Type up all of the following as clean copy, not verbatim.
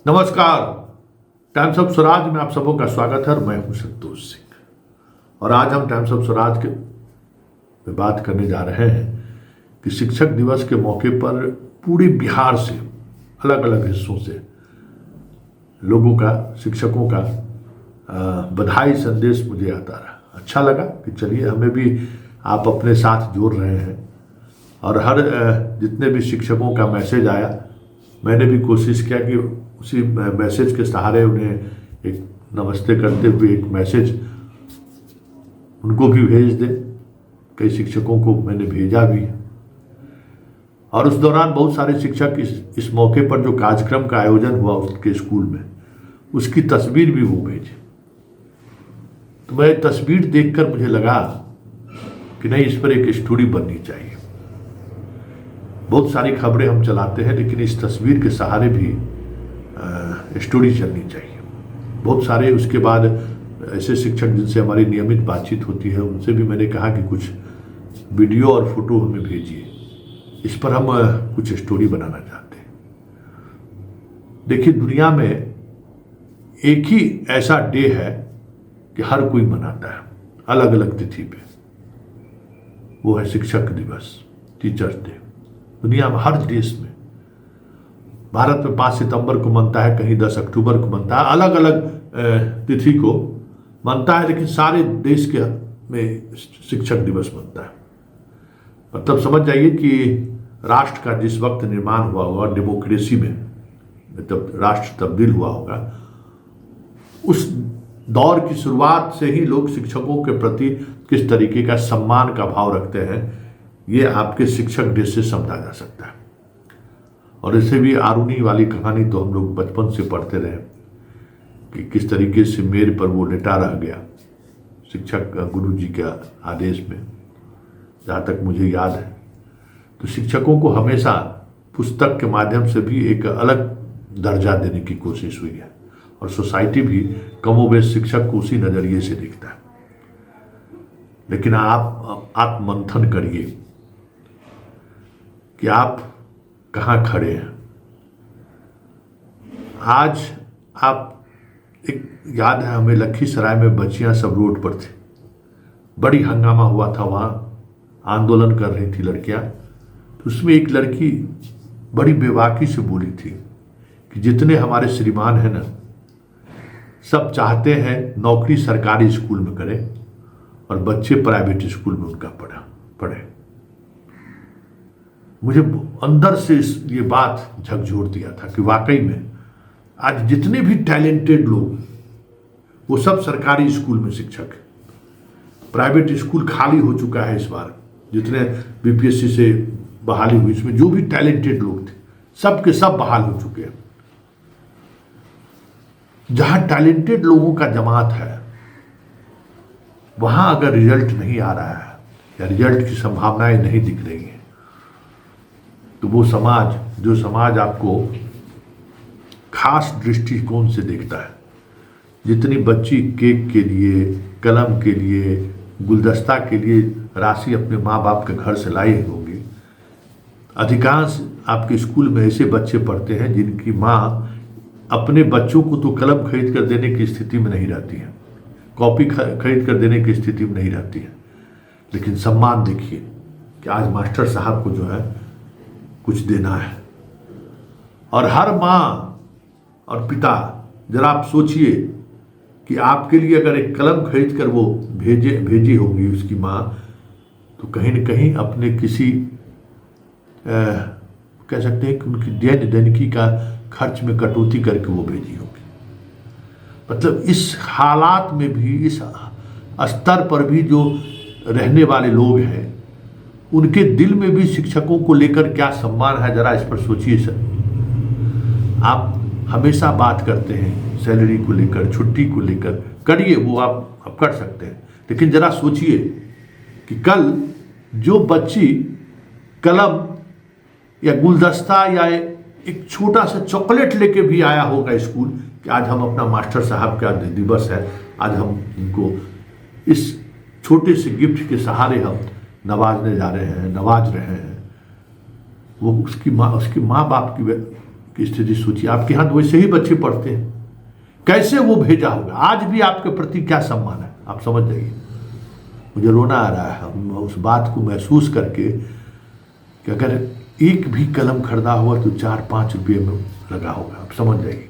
नमस्कार। Times of Swaraj में आप सबों का स्वागत है और मैं हूं संतोष सिंह। और आज हम टाइम्स ऑफ स्वराज के में बात करने जा रहे हैं कि शिक्षक दिवस के मौके पर पूरे बिहार से अलग अलग हिस्सों से लोगों का, शिक्षकों का बधाई संदेश मुझे आता रहा। अच्छा लगा कि चलिए हमें भी आप अपने साथ जोड़ रहे हैं। और हर जितने भी शिक्षकों का मैसेज आया, मैंने भी कोशिश किया कि उसी मैसेज के सहारे उन्हें एक नमस्ते करते हुए एक मैसेज उनको भी भेज दें। कई शिक्षकों को मैंने भेजा भी है। और उस दौरान बहुत सारे शिक्षक इस मौके पर जो कार्यक्रम का आयोजन हुआ उसके स्कूल में, उसकी तस्वीर भी वो भेजे। तो मैं तस्वीर देखकर मुझे लगा कि नहीं, इस पर एक स्टोरी बननी चाहिए। बहुत सारी खबरें हम चलाते हैं, लेकिन इस तस्वीर के सहारे भी स्टोरी चलनी चाहिए। बहुत सारे उसके बाद ऐसे शिक्षक जिनसे हमारी नियमित बातचीत होती है, उनसे भी मैंने कहा कि कुछ वीडियो और फोटो हमें भेजिए, इस पर हम कुछ स्टोरी बनाना चाहते हैं। देखिए, दुनिया में एक ही ऐसा डे है कि हर कोई मनाता है अलग अलग तिथि पे, वो है शिक्षक दिवस, टीचर्स डे। दुनिया में हर देश में, भारत में 5 सितंबर को मनता है, कहीं 10 अक्टूबर को मनता है, अलग अलग तिथि को मनता है, लेकिन सारे देश के में शिक्षक दिवस मनता है। मतलब समझ जाइए कि राष्ट्र का जिस वक्त निर्माण हुआ होगा, डेमोक्रेसी में मतलब राष्ट्र तब्दील हुआ होगा, उस दौर की शुरुआत से ही लोग शिक्षकों के प्रति किस तरीके का सम्मान का भाव रखते हैं, ये आपके शिक्षक डे से समझा जा सकता है। और इससे भी आरुनी वाली कहानी तो हम लोग बचपन से पढ़ते रहे कि किस तरीके से मेरे पर वो लेटा रह गया शिक्षक गुरु जी के आदेश में, जहाँ तक मुझे याद है। तो शिक्षकों को हमेशा पुस्तक के माध्यम से भी एक अलग दर्जा देने की कोशिश हुई है, और सोसाइटी भी कमोबेश शिक्षक को उसी नज़रिए से देखता है। लेकिन आप मंथन करिए कि आप कहाँ खड़े हैं। आज आप, एक याद है हमें, लखीसराय में बच्चियां सब रोड पर थी, बड़ी हंगामा हुआ था, वहाँ आंदोलन कर रही थी लड़कियां। तो उसमें एक लड़की बड़ी बेबाकी से बोली थी कि जितने हमारे श्रीमान हैं ना, सब चाहते हैं नौकरी सरकारी स्कूल में करें और बच्चे प्राइवेट स्कूल में उनका पढ़े। मुझे अंदर से ये बात झकझोर दिया था कि वाकई में आज जितने भी टैलेंटेड लोग, वो सब सरकारी स्कूल में शिक्षक हैं। प्राइवेट स्कूल खाली हो चुका है इस बार। जितने बीपीएससी से बहाली हुई, इसमें जो भी टैलेंटेड लोग थे, सब के सब बहाल हो चुके हैं। जहां टैलेंटेड लोगों का जमात है, वहां अगर रिजल्ट नहीं आ रहा है या रिजल्ट की संभावनाएं नहीं दिख रही हैं, तो वो समाज, जो समाज आपको खास दृष्टिकोण से देखता है, जितनी बच्ची केक के लिए, कलम के लिए, गुलदस्ता के लिए राशि अपने माँ बाप के घर से लाई होगी, अधिकांश आपके स्कूल में ऐसे बच्चे पढ़ते हैं जिनकी माँ अपने बच्चों को तो कलम खरीद कर देने की स्थिति में नहीं रहती है, कॉपी खरीद कर देने की स्थिति में नहीं रहती है, लेकिन सम्मान देखिए कि आज मास्टर साहब को जो है कुछ देना है। और हर माँ और पिता, जरा आप सोचिए कि आपके लिए अगर एक कलम खरीद कर वो भेजी होगी उसकी माँ, तो कहीं न कहीं अपने किसी कह सकते हैं कि उनकी दैनिकी का खर्च में कटौती करके वो भेजी होगी। मतलब इस हालात में भी, इस स्तर पर भी जो रहने वाले लोग हैं, उनके दिल में भी शिक्षकों को लेकर क्या सम्मान है, जरा इस पर सोचिए सर। आप हमेशा बात करते हैं सैलरी को लेकर, छुट्टी को लेकर, करिए, वो आप कर सकते हैं, लेकिन जरा सोचिए कि कल जो बच्ची कलम या गुलदस्ता या एक छोटा सा चॉकलेट लेके भी आया होगा स्कूल कि आज हम अपना मास्टर साहब का दिवस है, आज हम उनको इस छोटे से गिफ्ट के सहारे हम नवाज रहे हैं, वो उसकी माँ बाप की स्थिति सोचिए। आपके यहाँ तो वैसे ही बच्चे पढ़ते हैं, कैसे वो भेजा होगा। आज भी आपके प्रति क्या सम्मान है, आप समझ जाइए। मुझे रोना आ रहा है हम उस बात को महसूस करके कि अगर एक भी कलम खरीदा हुआ तो 4-5 रुपये में लगा होगा। आप समझ जाइए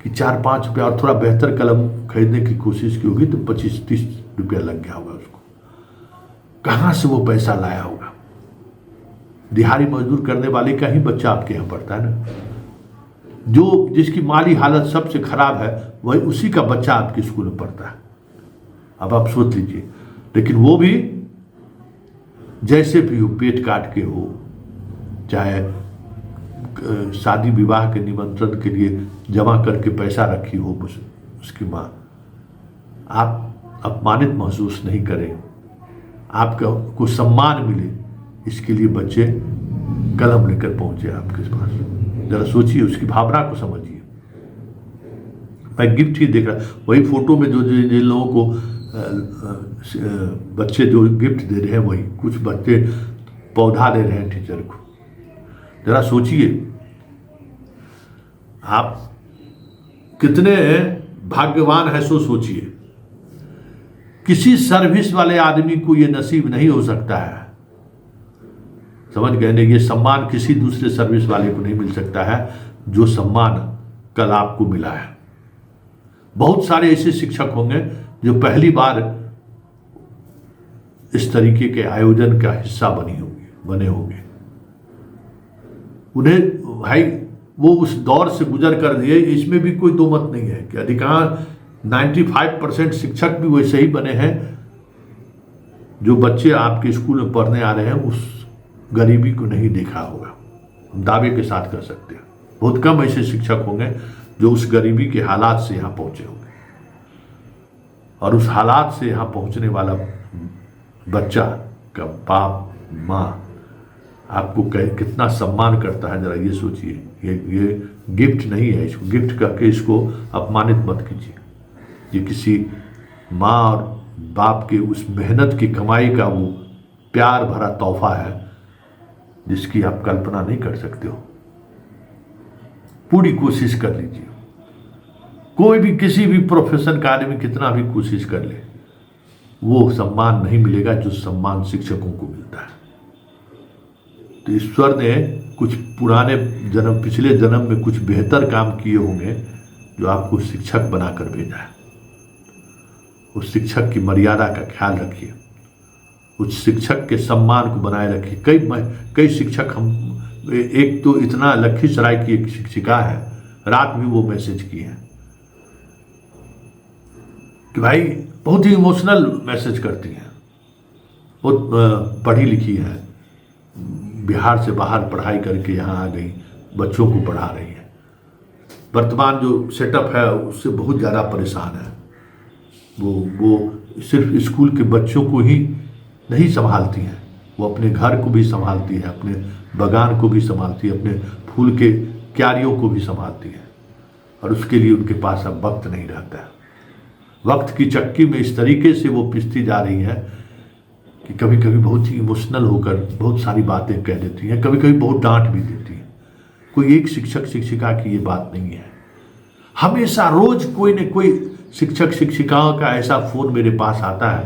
कि 4-5 रुपया, और थोड़ा बेहतर कलम खरीदने की कोशिश की होगी तो 25-30 रुपया लग गया होगा उसको। कहाँ से वो पैसा लाया होगा। दिहाड़ी मजदूर करने वाले का ही बच्चा आपके यहाँ पढ़ता है ना, जो जिसकी माली हालत सबसे खराब है वही उसी का बच्चा आपके स्कूल में पढ़ता है। अब आप सोच लीजिए। लेकिन वो भी जैसे भी हो, पेट काट के हो, चाहे शादी विवाह के निमंत्रण के लिए जमा करके पैसा रखी हो उसकी माँ, आप अपमानित महसूस नहीं करें, आपका को सम्मान मिले, इसके लिए बच्चे कलम लेकर पहुंचे आपके पास। जरा सोचिए, उसकी भावना को समझिए। मैं गिफ्ट ही देख रहा, वही फोटो में जो जिन लोगों को बच्चे जो गिफ्ट दे रहे हैं, वही कुछ बच्चे पौधा दे रहे हैं टीचर को। जरा सोचिए आप कितने भाग्यवान है, सो सोचिए। किसी सर्विस वाले आदमी को यह नसीब नहीं हो सकता है, समझ गए ना। ये सम्मान किसी दूसरे सर्विस वाले को नहीं मिल सकता है जो सम्मान कल आपको मिला है। बहुत सारे ऐसे शिक्षक होंगे जो पहली बार इस तरीके के आयोजन का हिस्सा बने होंगे। उन्हें भाई वो उस दौर से गुजर कर दिए, इसमें भी कोई दो मत नहीं है कि अधिकांश 95% शिक्षक भी वैसे ही बने हैं जो बच्चे आपके स्कूल में पढ़ने आ रहे हैं उस गरीबी को नहीं देखा होगा। हम दावे के साथ कर सकते हैं बहुत कम ऐसे शिक्षक होंगे जो उस गरीबी के हालात से यहाँ पहुंचे होंगे। और उस हालात से यहाँ पहुंचने वाला बच्चा का बाप माँ आपको कितना सम्मान करता है, जरा ये सोचिए। ये गिफ्ट नहीं है, इसको गिफ्ट करके इसको अपमानित मत कीजिए। ये किसी माँ और बाप के उस मेहनत की कमाई का वो प्यार भरा तोहफा है जिसकी आप कल्पना नहीं कर सकते हो। पूरी कोशिश कर लीजिए। कोई भी किसी भी प्रोफेशन का आदमी कितना भी कोशिश कर ले, वो सम्मान नहीं मिलेगा जो सम्मान शिक्षकों को मिलता है। तो ईश्वर ने कुछ पुराने जन्म, पिछले जन्म में कुछ बेहतर काम किए होंगे जो आपको शिक्षक बनाकर भेजा है। उस शिक्षक की मर्यादा का ख्याल रखिए, उस शिक्षक के सम्मान को बनाए रखिए। कई शिक्षक, हम एक तो इतना लखीसराय की एक शिक्षिका है, रात भी वो मैसेज की है कि भाई बहुत ही इमोशनल मैसेज करती हैं। बहुत पढ़ी लिखी है, बिहार से बाहर पढ़ाई करके यहाँ आ गई, बच्चों को पढ़ा रही है। वर्तमान जो सेटअप है उससे बहुत ज़्यादा परेशान है। वो सिर्फ स्कूल के बच्चों को ही नहीं संभालती हैं, वो अपने घर को भी संभालती है, अपने बागान को भी संभालती है, अपने फूल के क्यारियों को भी संभालती है। और उसके लिए उनके पास अब वक्त नहीं रहता है। वक्त की चक्की में इस तरीके से वो पिसती जा रही है कि कभी कभी बहुत ही इमोशनल होकर बहुत सारी बातें कह देती हैं, कभी कभी बहुत डांट भी देती हैं। कोई एक शिक्षक शिक्षिका की ये बात नहीं है। हमेशा रोज कोई न कोई शिक्षक शिक्षिकाओं का ऐसा फोन मेरे पास आता है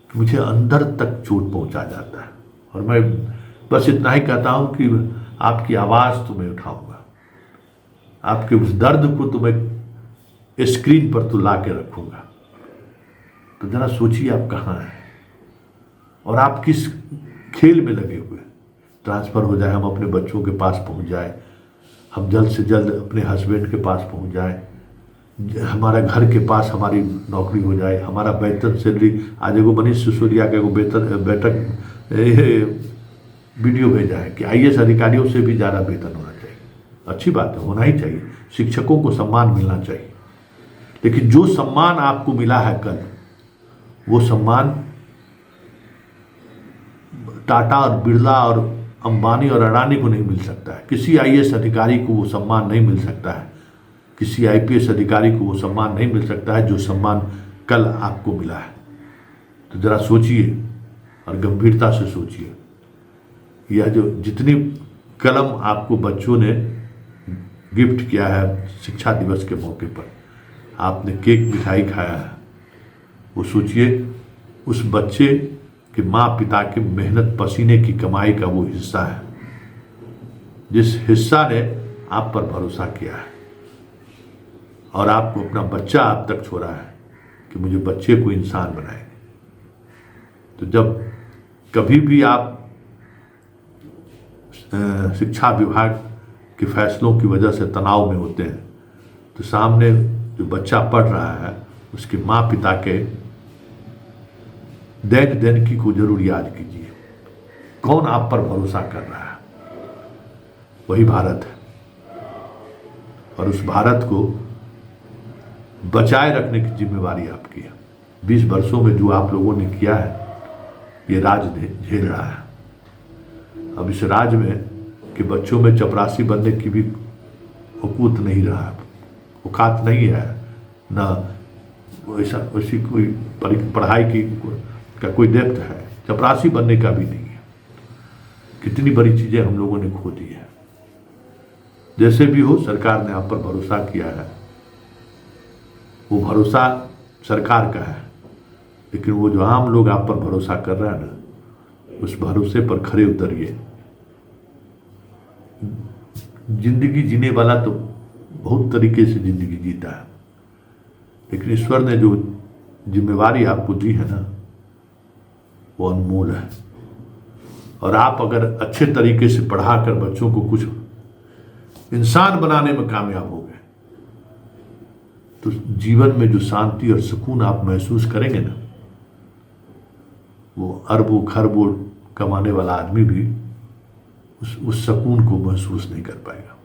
कि मुझे अंदर तक चोट पहुंचा जाता है। और मैं बस इतना ही कहता हूं कि आपकी आवाज़ तो मैं उठाऊंगा, आपके उस दर्द को तो मैं स्क्रीन पर तो ला के रखूंगा। तो जरा सोचिए आप कहाँ हैं और आप किस खेल में लगे हुए। ट्रांसफ़र हो जाए, हम अपने बच्चों के पास पहुंच जाए, हम जल्द से जल्द अपने हस्बैंड के पास पहुंच जाए, हमारा घर के पास हमारी नौकरी हो जाए, हमारा वेतन सैलरी। आज एगो मनीष सिसोदिया का एगो बैठक वीडियो भेजा है कि IAS अधिकारियों से भी ज़्यादा वेतन होना चाहिए। अच्छी बात है, होना ही चाहिए, शिक्षकों को सम्मान मिलना चाहिए। लेकिन जो सम्मान आपको मिला है कल, वो सम्मान टाटा और बिरला और अंबानी और अडानी को नहीं मिल सकता है। किसी IAS अधिकारी को वो सम्मान नहीं मिल सकता है, किसी IPS अधिकारी को वो सम्मान नहीं मिल सकता है जो सम्मान कल आपको मिला है। तो ज़रा सोचिए और गंभीरता से सोचिए। यह जो जितनी कलम आपको बच्चों ने गिफ्ट किया है शिक्षा दिवस के मौके पर, आपने केक मिठाई खाया है, वो सोचिए उस बच्चे के माँ पिता के मेहनत पसीने की कमाई का वो हिस्सा है, जिस हिस्सा ने आप पर भरोसा किया है और आपको अपना बच्चा आप तक छोड़ा है कि मुझे बच्चे को इंसान बनाएंगे। तो जब कभी भी आप शिक्षा विभाग के फैसलों की वजह से तनाव में होते हैं तो सामने जो बच्चा पढ़ रहा है उसके माँ पिता के दैन दैनिकी को जरूर याद कीजिए। कौन आप पर भरोसा कर रहा है? वही भारत है और उस भारत को बचाए रखने की जिम्मेवारी आपकी है। 20 वर्षों में जो आप लोगों ने किया है ये राज झेल रहा है। अब इस राज में कि बच्चों में चपरासी बनने की भी औकात नहीं रहा है, औकात नहीं है, ना वैसी कोई पढ़ाई की का कोई डेप्थ है, चपरासी बनने का भी नहीं है। कितनी बड़ी चीजें हम लोगों ने खो दी है। जैसे भी हो, सरकार ने आप पर भरोसा किया है, वो भरोसा सरकार का है, लेकिन वो जो आम लोग आप पर भरोसा कर रहे हैं ना, उस भरोसे पर खरे उतरिए। जिंदगी जीने वाला तो बहुत तरीके से जिंदगी जीता है, लेकिन ईश्वर ने जो जिम्मेवारी आपको दी है ना वो अनमोल है। और आप अगर अच्छे तरीके से पढ़ाकर बच्चों को कुछ इंसान बनाने में कामयाब हो गए तो जीवन में जो शांति और सुकून आप महसूस करेंगे ना, वो अरबों खरबों कमाने वाला आदमी भी उस सुकून को महसूस नहीं कर पाएगा।